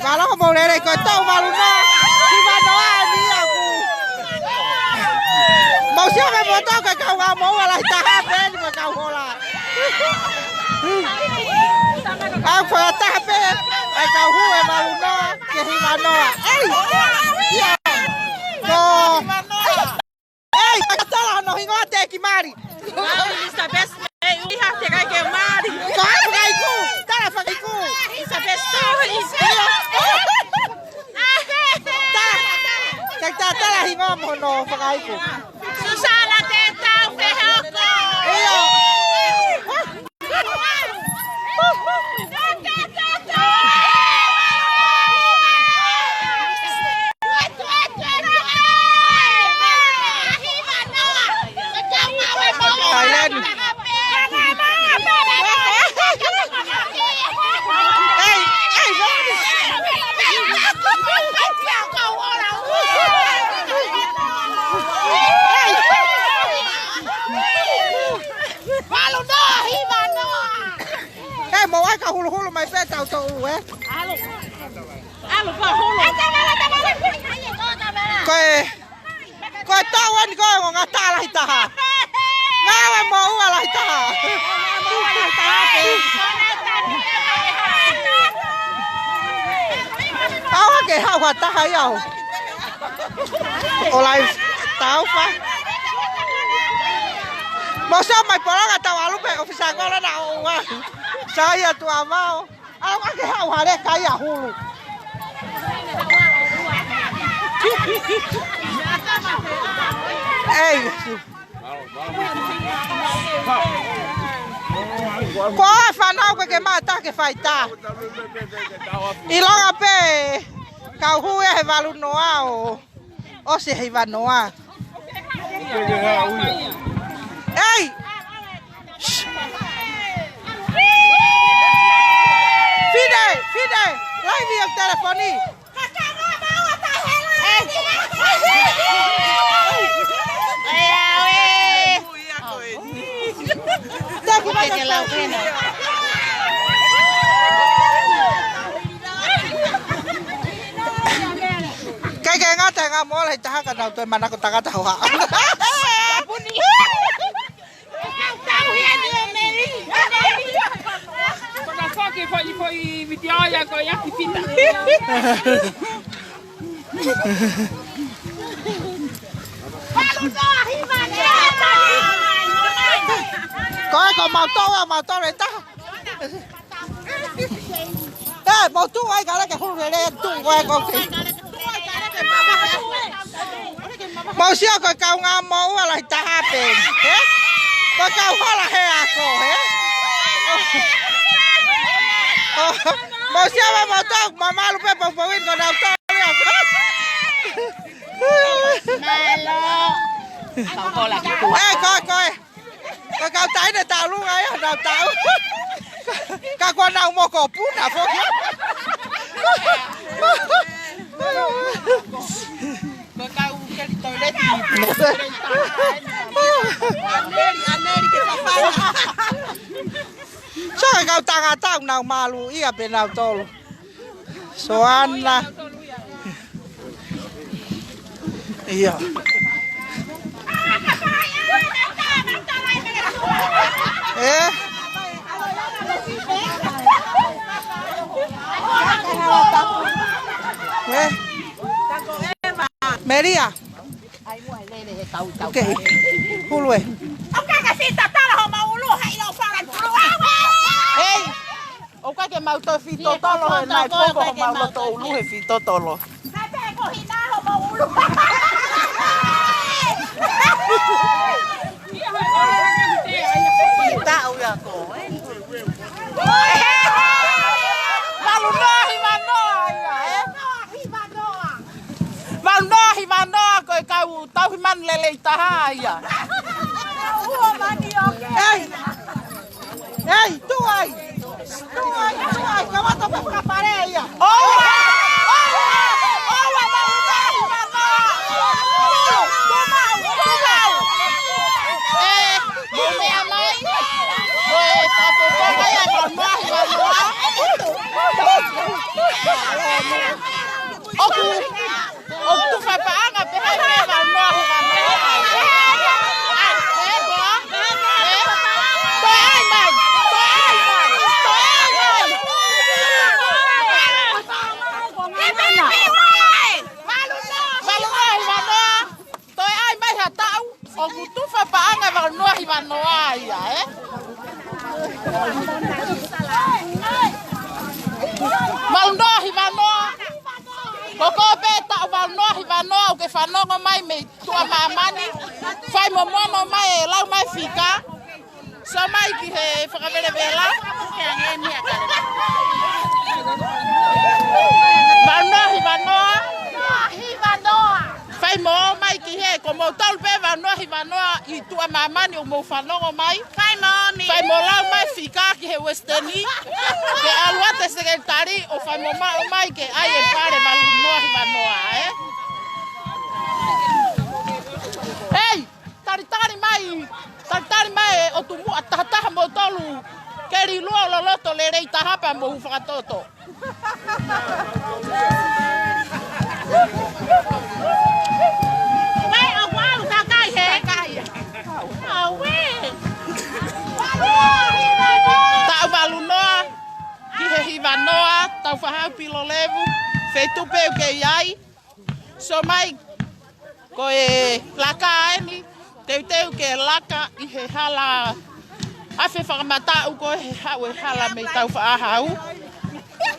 Kalau kamu dari kota malu na, di mana ini aku? Mau siapa foto ke kau nggak mau lah tahap ni kau hola. Aku tahap kau hu malu na, ke mana? Ya, no. Kata lah no hingo ate kimari. Isa best iha te kai ke mari. Kau pakai ku, tak pakai ku. Isa best story. Kita lah hingo mono pakai ku. Susana te tau ke hoko. Iyo. Mau ai kau hulu mai pe tau tau Alu pa hulu. Koe tawan koe ngata lah ita. Ngawe mau lah ita. Tahu ke hawa tahu ya. Olai tahu pa. Masa mai pola ngata walu pe ofisa ko la na wa. Saya tua mau. Aku ke hawa le kaya hulu. Kau fanau ke mata ke faita. Ilong ape kau hu e valu noa o se hiva noa. Ei! Fide, live yang telefoni. Cái ngó tay ngó mó lại ta cái đầu tôi mà nó còn ta cái đầu hả? Có còn màu to này ta. Ê, màu tu ai cả cái hôn này đen tu ai con kì. Màu xưa coi cao ngam màu là ta ha bền. Coi cao hoa là hè à cổ hết. Màu xưa mà màu to mà ma lúc bé bồng bồng còn nào to nữa. Ê coi. Coi cao trái này tao luôn ấy, nào tao. Các con nào mua cổ bún à phong. Coi cao cái tôi đấy thì sao kau tanga tau nào malu iya bên nào to lu. Soan lah. Iya. Mary à? Ok. Hulu eh. Hey. Oka ke mau to fito tolo na ko mau to ulu he fito tolo. Tahu ya ko. Himano ko kau tahu himan lele tahaya. Hey, tuai. Kamu tu apa pare ya? wanoa o ke whanongo mai me tua mamani. Whai momono mai e lau mai whika. So mai ki he whakawere vela. Wanoa hi wanoa. Whai mo mai ki he ko mo tau pe wanoa hi wanoa i tua mamani o mo whanongo mai. Whai mo lau mai whika ki he westerni. Ke alua te sekretari o whai mo mai ke ai e pare wanoa hi wanoa Hey, taritari mai o tu mua tahataha mo tolu. Keri lua lo loto le rei tahapa mo whakatoto. Mai o wau takai he. Awe. Tau walu noa, ki he hiva noa, tau whahau pilo levu, whetupe o ke iai. So mai, ko e laka eni, teu ke laka i he hala, awhi whakamatau ko he hau e hala me tau whaahau.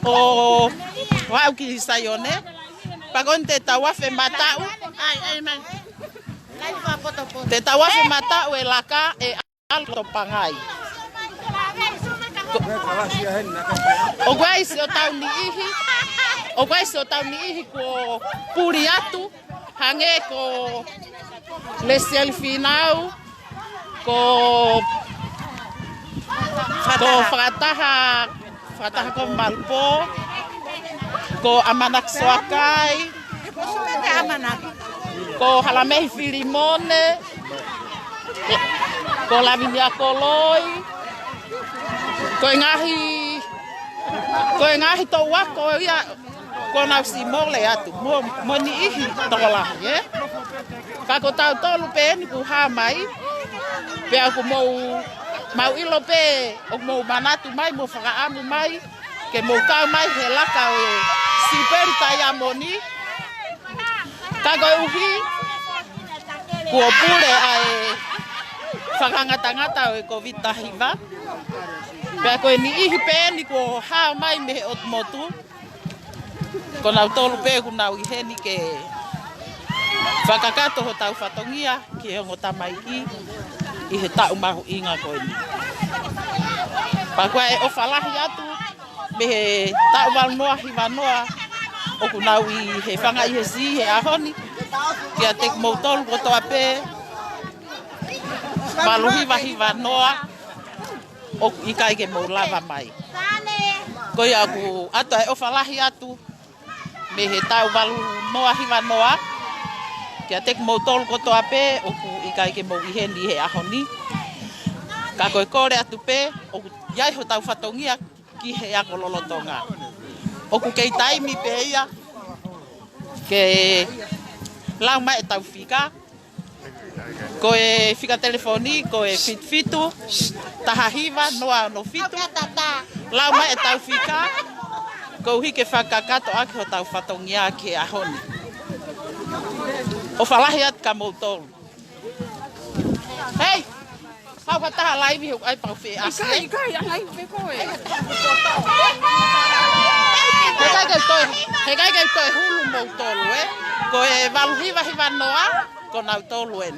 O wau ki Sayone, pakon te tau awhi matau. Te tau awhi matau e laka e alto pangai. O guai se o tau ni ihi, o guai se o tau ni ihi ko puri atu, hange ko le selfinau, ko whakataha ko malpo, ko amanak soakai, ko halamehi filimone, ko lavinia koloi, ko ngahi to wako ia ko nau si mole atu mo ni ihi tola ye ka ko tau tolu pe ni ku ha mai pe aku mau ilo pe o mo manatu mai mo faka amu mai ke mo ka mai hela ka o si perita ya moni ka go uhi ku pure ai faka ngata o covid tahiva pe ko ni ihi pe ni ko ha mai me o motu ko nau tolu pe ku nau i heni ke whakakato ho tau whatongia ki hongo tamaiki i he tau mahu inga ko ni. Pakua e o whalahi atu me he tau wanoa hi wanoa o ku nau i he whanga i he si he ahoni ki a tek mou tolu ko toa pe maluhiwa hi wanoa o i kai ke mou lava mai. Ko ia ku ato e o whalahi atu me he tau walu noa hiwa noa. Kia tek mou tolu kotoa pe, o ku ikai ke mou iheni he ahoni. Ka koe kore atu pe, o ku iai ho tau whatongia ki he ako lolotonga. O ku kei taimi pe ia, ke lau mai e tau whika. Ko e whika telefoni, ko e fitu, taha hiwa, noa no fitu. Lau mai e tau whika. Ko hike whakakato aki ho tau whatongia ke ahoni. O whalahi at ka mou tolu. Hei! Hau hataha laivi huk ai pau whi asle. Ikai, angai whi koe. He kai kei toi hulu mou tolu e. Ko e walu hiwa noa, ko nau tolu en.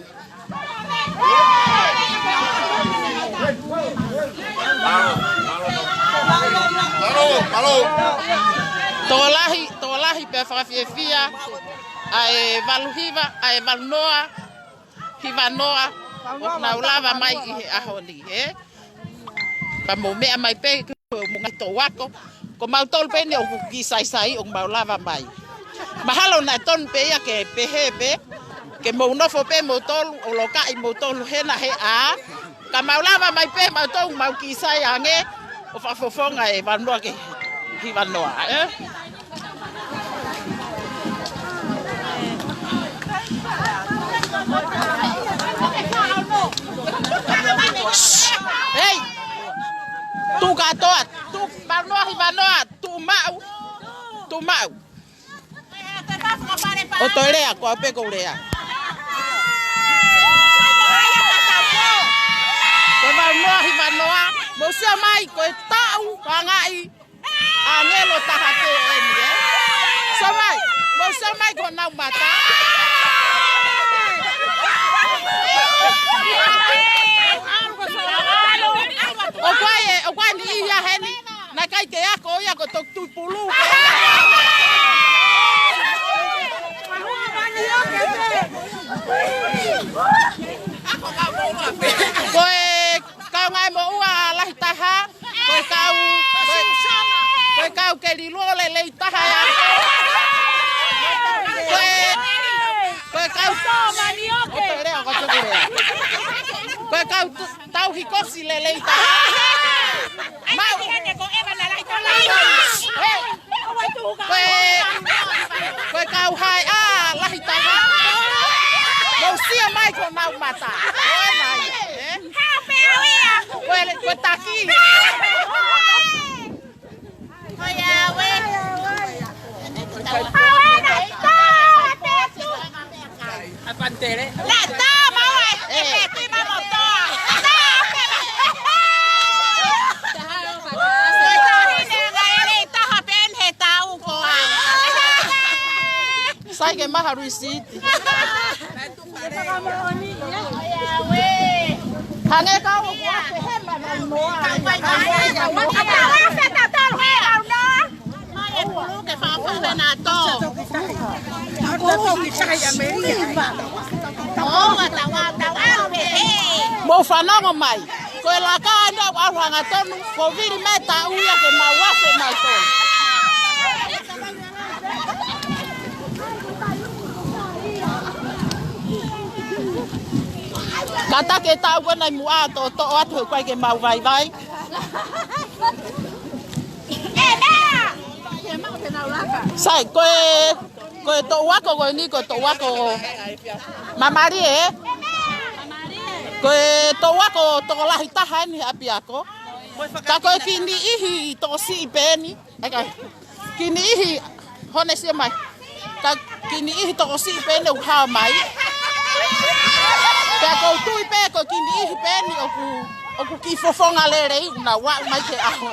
Tō lahi pe whakawhiawhia, ai waluhiwa, ai walunoa, hiwa noa, o nau lava mai i he ahoni, he? Pa mō mea mai pe, mungai tō wako, ko mau tolu pe ne o kuki sai o mau lava mai. Mahalo na tonu pe ia ke pehe pe, ke mō nofo pe mō tolu, o lokai mō tolu hena he a, ka mau lava mai pe, mau tolu mau ki sai ange, o whafofonga e wanua ke hiwa noa, eh? Hei! Tu katoa, tu wanua hiwa noa, tu mau. O toi rea, ko au peko rea. Ko wanua hiwa noa, mo sia mai ko e tau, pangai, angelo taha pe eni, eh? So mai, mo sia mai ko na mau mata. O kwai ni ia heni. Na kai ke ako ia ko tok tu pulu. Koe kau ngai mo ua lahi taha. Koe kau ke li lole le taha ya. Koe kau koe kau tau hikosi le le taha. Mau koe kau hai lahi taha. Mau sia mai ko mau mata. Koe mai. Koe taki. Sai ke maha ruisiti. Hange kau buat hema na noa. Mo fanongo mai. Ko la ka ndo arwanga tonu ko viri meta uya ke mawase mai ton. Kata ke tau kena mua to atu kwai ke mau vai vai. Sai koe to wako ko ni ko to wako. Mamari koe to wako to lahi taha ni api ako. Ka koe kini ihi to si peni. Kini ihi hone si mai. Ka kini ihi to si peni u ha mai. Ka ko tui pe ko kini ihi peni oku ki fofonga lere i na wa mai ke ahon.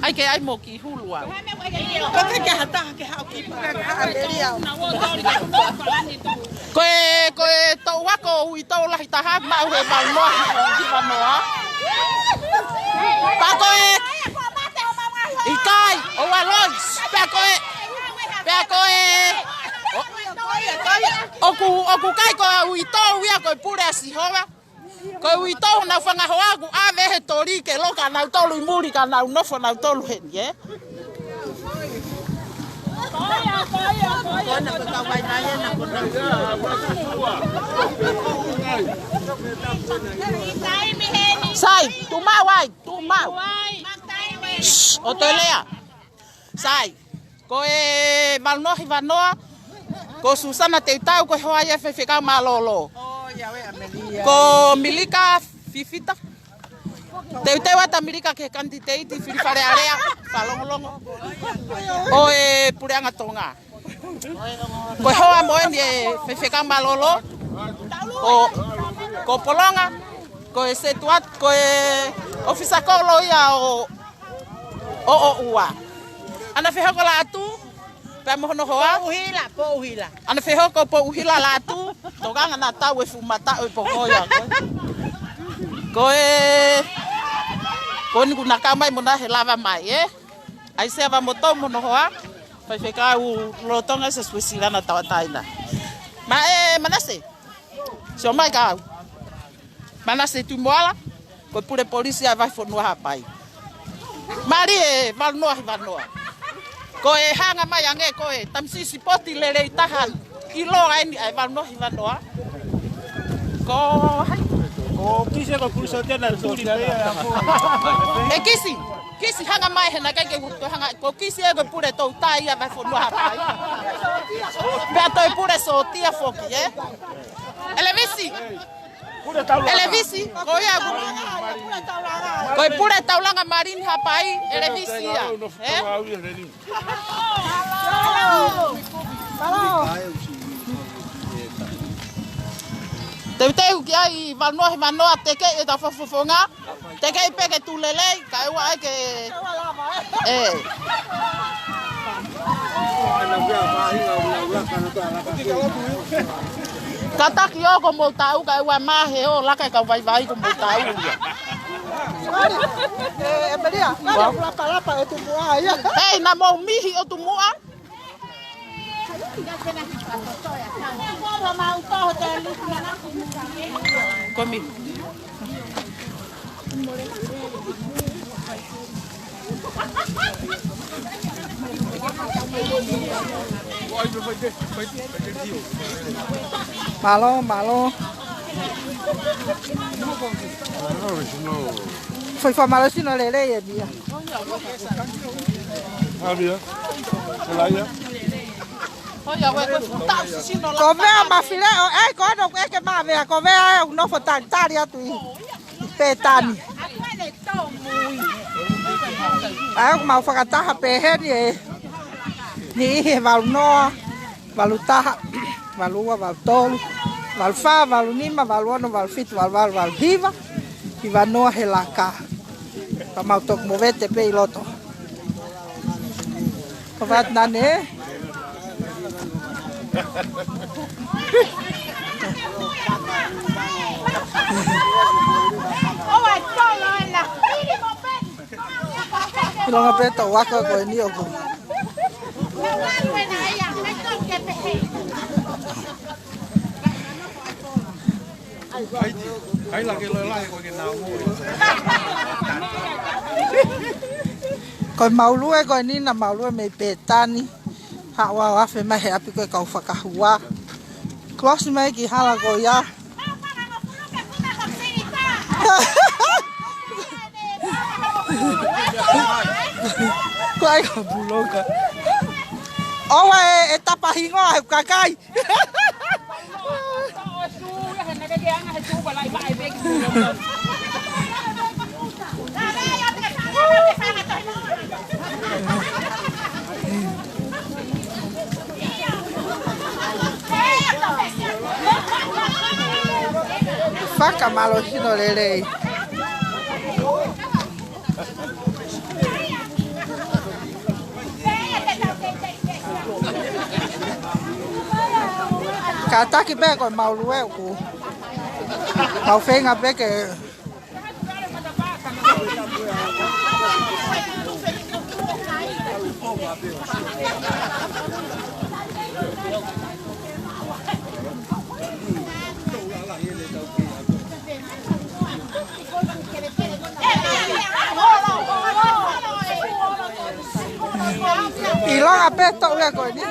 Ai ke ai mo ki hulua. Koe to wako ui to lahi taha mau he mau noa ki wanoa. Pa koe ikai o walons pa koe oku kai ko ui to wia ko pure asihoa. Ko ui to na fanga hoagu ave he tori ke loka na tolu muri ka na nofo na tolu hen ye. Sai, tu mau. Otolea. Sai. Ko malnohi vanoa. Ko Susana te tau ko hoa ia fefeka malolo. Ko milika fifita. Te wata milika ke kantiteiti filifare area palongolongo. O pureanga tonga. Ko hoa moen fefeka malolo. Ko polonga. Ko setuat ko ofisa kolo ia o ua. Ana feha ko la atu. Pe mo no hoa po uhila. Ana feha ko po uhila la atu. Toganga na tau e fumata o pokoya. Ko ni kuna kamai mona he lava mai ai se va moto mono hoa. Fa feka u lotonga se suicida na tawataina. Ma manase. So mai ka. Manase tu moala. Ko pure polisia vai fonua hapai. Mari vanoa. Ko hanga mai ange ko tamsi sipoti lele tahan. Ilo ai ai vanoa. Ko kisi ko pulsa tena tuli pe. Kisi hanga mai hena kai ke hanga ko kisi ko pure to tai vai fonua hapai. Pe to pure so tia foki Elevisi, koia koi pure taulanga marin hapai elevisi ya. Te ki ai vanoa te ke e ta fofonga. Te ke pe ke tu lele ka ua ai ke Kata ki o ko mo tau ka ua mahe o laka ka vai ko mo tau. Maria, lapa o tu mua ya. Hey, na mo mihi o tu mua. Komi. Malo. Foi malo si no lele ya dia. Habia. Elaya. Come ma file ko no ke ma ve ko ve no fo tantari atu petani. Ai ma fa kata pe he ni valu no valu taha valu valu tolu valu fa valu nima valu ono valu fit valu hiva hiva no he la ka pa ma tok movete pe loto ko vat nane Lo ngapeto waka ko ni oku. Ai la ke lo lai ko ke na mo. Ko maulu e ko ni na maulu me petani. Ha wa fe mai api ko ka whakahua. Close mai ki hala ko ya. Ko ai ko buloka. Owa e tapahingo ai kakai. Faka malo sino lele. Kata ki be ko mau luwe ku. Mau fenga be ke Ilong ape tok le ko ni.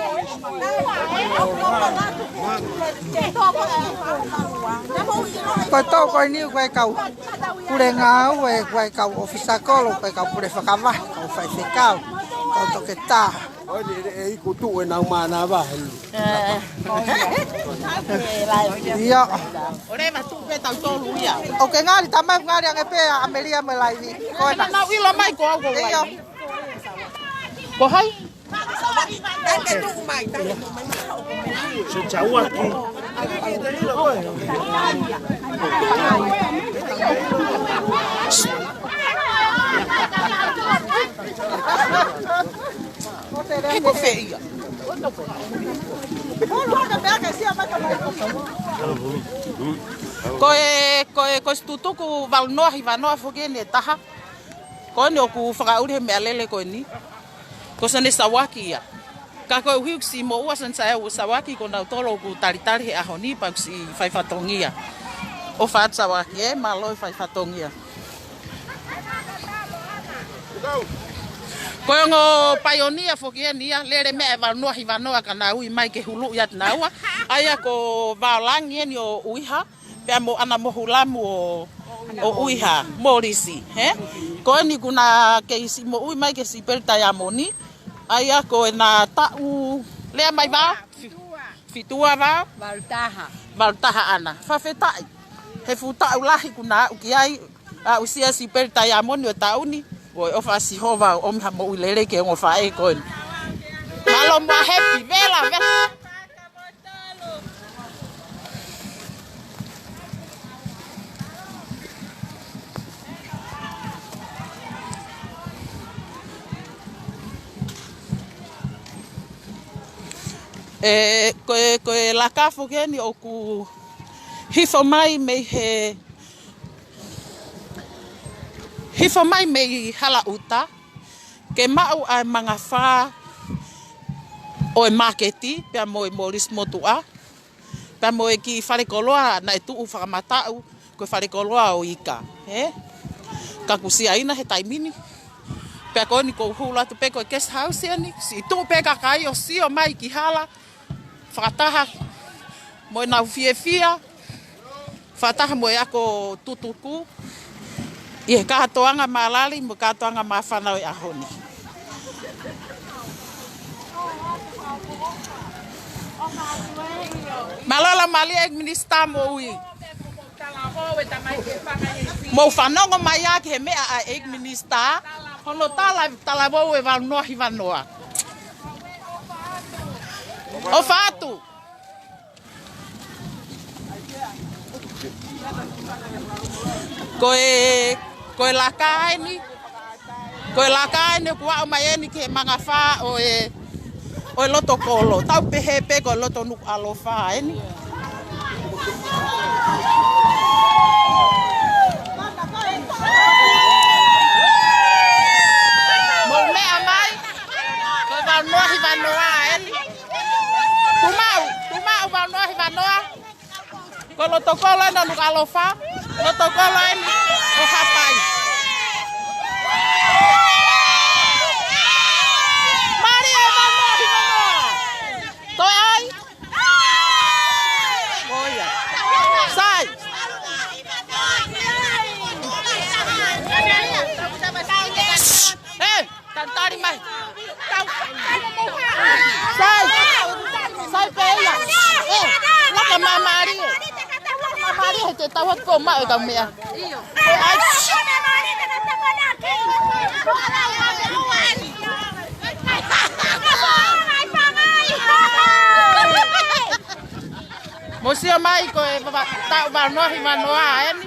Ko to ko ni ko kau. Pure ngau ko kau ofisa ko lo ko kau pure fakava ko fai sekau. Ko to ke ta. Oi e ku tu e na ma na ba. Iya. Ore ma tu pe tau to luia. O ke ngari tamai ngari ang epe Amelia me laivi. Ko Na na wi lo mai ko go lai. Ko hai. Se chau aquí. Que ko feia. Ko stutu ku valno hiva no afogene taha. Ko ne ku fagauri me alele ko ni. Ko sane sawaki ya. Ka ko hiuksi mo wasan saya sawaki ko na tolo ku tari a honi pa si fai fatongia. O fat sawaki malo fai fatongia. Ko ngo pioneer fokienia lere me valno hiva no kana ui mai ke hulu ya nawa. Aya ko valangi ni o uiha pe mo ana mo hulamu o uiha morisi he. Ko ni kuna ke isi mo ui mai ke si pelta ya moni. Aya ko na tau le mai ba fitua ba valtaha ana fa fetai he futa ulahi kuna ukiai a usia si pelta ya moni o tauni o ofa si hova o mha mo ulele ke ngo fa e ko malo ma happy vela Koe la kafo keni o ku hifo mai me hala uta. Ke mau ai mga wha o e marketi, pia mo e moris motua. Pia mo e ki wharekoloa na e tuu whakamatau, koe wharekoloa o ika. Ka kusia ina he taimini. Pia koe ni kou hula tu pe koe guest house ni. Si tuu pe kakai o sio mai ki hala. Whakataha mo e nau fia. Whakataha mo e ako tutuku. I he kahatoanga malali, mo kahatoanga mawhanau e ahoni. Malala mali e minista mo ui. Mo whanongo mai ake he mea a e minista. Hono tala wau e wanoa hi wanoa. O whātu. Koe lakaini. Koe lakaini kua o mai eni ke mga wha o e loto kolo. Tau pehe pe ko loto nuk alo wha eni. Mo mea mai. Koe wanoa hi wanoa eni. Tumau wanoa hi wanoa. Ko loto kolo ena nuk alo wha. Loto kolo eni o hapai. Mari e wanoa hi wanoa. Toi ai? Oia. Sai. Tantari mai. Sai. Sai peia. Laka mamari. Mamari he te tau hako ma e ka mea. Ai. Mosia mai ko e tau wanoa hi wanoa eni.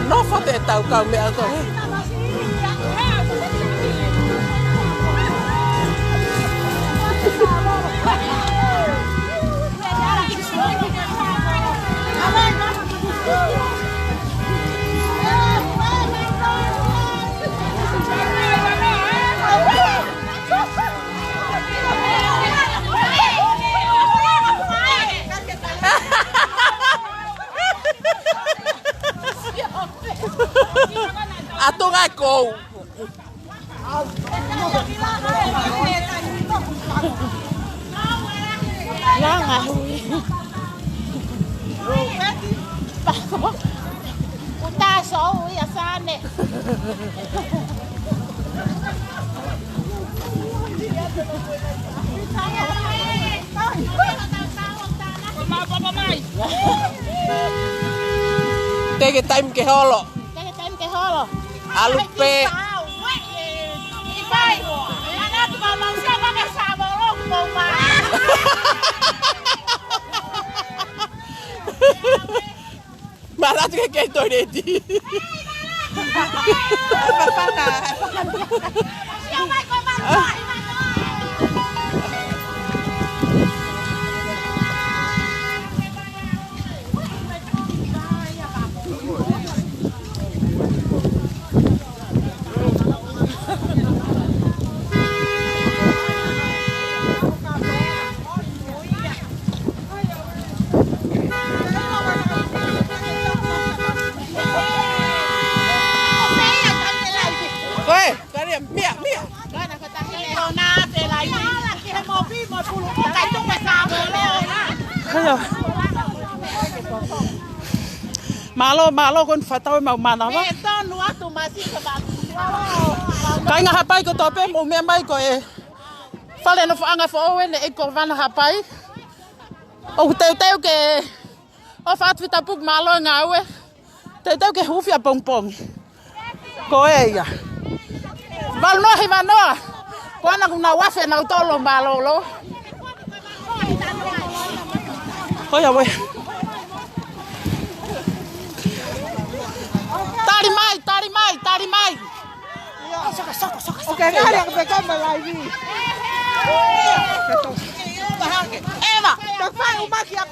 No fa te tau kau mea ko. Ato nga ko. Nga hui. Uta. so ia sane. Tege time ke holo. Alupe. Marat ke keto dedi. Malo kon fatau mau mana ba? Kai nga hapai ko tope mo me mai ko e. Fale no anga fo wen e ko van hapai. O teu ke o fat vita puk malo nga we. Teu ke hufia pong. Ko e ya. Val no hi no. Ko na kuna wafe na tolo malo lo. Ko ya we. Tari mai. Oke, kali yang pegang lagi. Eva, tak fai umak ya.